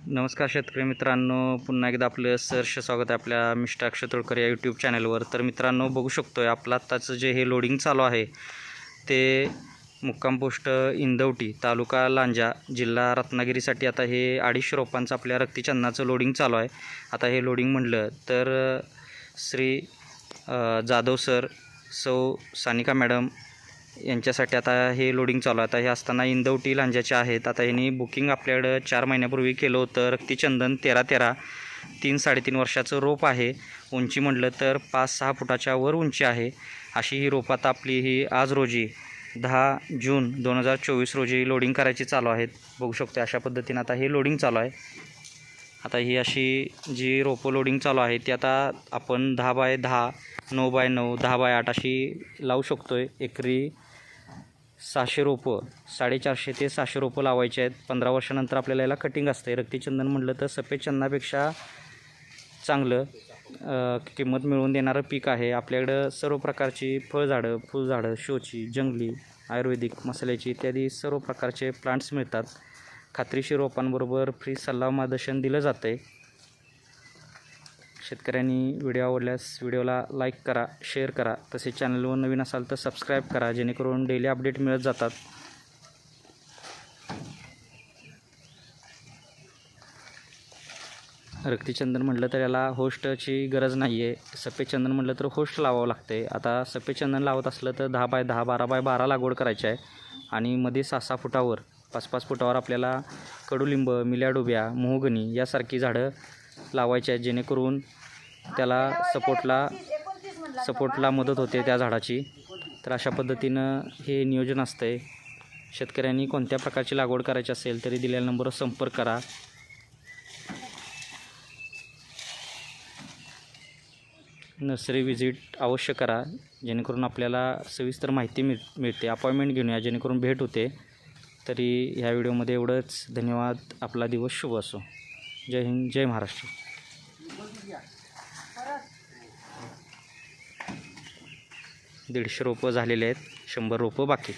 नमस्कार शेतकरी मित्रांनो, पुन्हा एकदा आपलं सहर्ष स्वागत आहे आपल्या मिस्टर अक्षय तोडकर या यूट्यूब चॅनलवर। तर मित्रांनो, बघू शकतोय आपलं आत्ताचं जे हे लोडिंग चालू आहे ते मुक्काम पोस्ट इंदवटी, तालुका लांजा, जिल्हा रत्नागिरीसाठी आता हे 250 रोपांचं आपल्या रक्तीचंदनाचं लोडिंग चालू आहे। आता हे लोडिंग म्हटलं तर श्री जाधव सर, सौ सानिका मॅडम यांच्यासाठी आता हे लोडिंग चालू आहे। आता हे असताना इंदवटी लांजाचे आहेत। आता यांनी बुकिंग आपल्याकडं 4 महिन्यापूर्वी केलं होतं। रक्तीचंदन 13-13 3-3.5 वर्षाचं रोप आहे। उंची म्हटलं तर 5-6 फुटाच्या वर उंची आहे। अशी ही रोप आता आपली ही आज रोजी 10 जून 2024 रोजी लोडिंग करायची चालू आहेत। बघू शकतो अशा पद्धतीने आता हे लोडिंग चालू आहे। आता ही अशी जी रोपं लोडिंग चालू आहे ती आता आपण 10x10, 9x9, 10x8 अशी लावू शकतो आहे। एकरी 600 रोपं, 450 ते 600 रोपं लावायचे आहेत। 15 वर्षानंतर आपल्याला याला कटिंग असते। रक्तीचंदन म्हटलं तर सफेद चंदनापेक्षा चांगलं किंमत मिळवून देणारं पीक आहे। आपल्याकडं सर्व प्रकारची फळझाडं, फुलझाडं, शोची, जंगली, आयुर्वेदिक, मसाल्याची इत्यादी सर्व प्रकारचे प्लांट्स मिळतात। खात्रीशीर रोपांबरोबर फ्री सल्ला मार्गदर्शन दिलं जातं आहे। शेतकऱ्यांनी व्हिडिओ आवडल्यास व्हिडिओला लाईक करा, शेअर करा, तसेच चॅनलवर नवीन असाल तर सबस्क्राईब करा, जेणेकरून डेली अपडेट मिळत जातात। रक्तीचंदन म्हटलं तर याला होस्टची गरज नाही आहे। सफेद चंदन म्हटलं तर होस्ट लावावं लागते। आता सफेद चंदन लावत असलं तर 10x10, 12x12 लागवड करायची आहे आणि मध्ये 6-6 फुटावर, 5-5 फुटावर आपल्याला कडुलिंब, मिल्याडोबिया, मोहगनी यासारखी झाडं लावायची आहेत, जेणेकरून त्याला सपोर्टला मदत होते त्या झाडाची। तर अशा पद्धतीनं हे नियोजन असतं। शेतकऱ्यांनी कोणत्या प्रकारची लागवड करायची असेल तरी दिलेल्या नंबरवर संपर्क करा। नर्सरी व्हिजिट अवश्य करा, जेणेकरून आपल्याला सविस्तर माहिती मिळते। अपॉइंटमेंट घेऊन या, जेणेकरून भेट होते। तरी ह्या व्हिडिओमध्ये एवढंच। धन्यवाद। आपला दिवस शुभ असो। जय हिंद, जय महाराष्ट्र। 150 रोपं झालेले आहेत, 100 रोपं बाकी।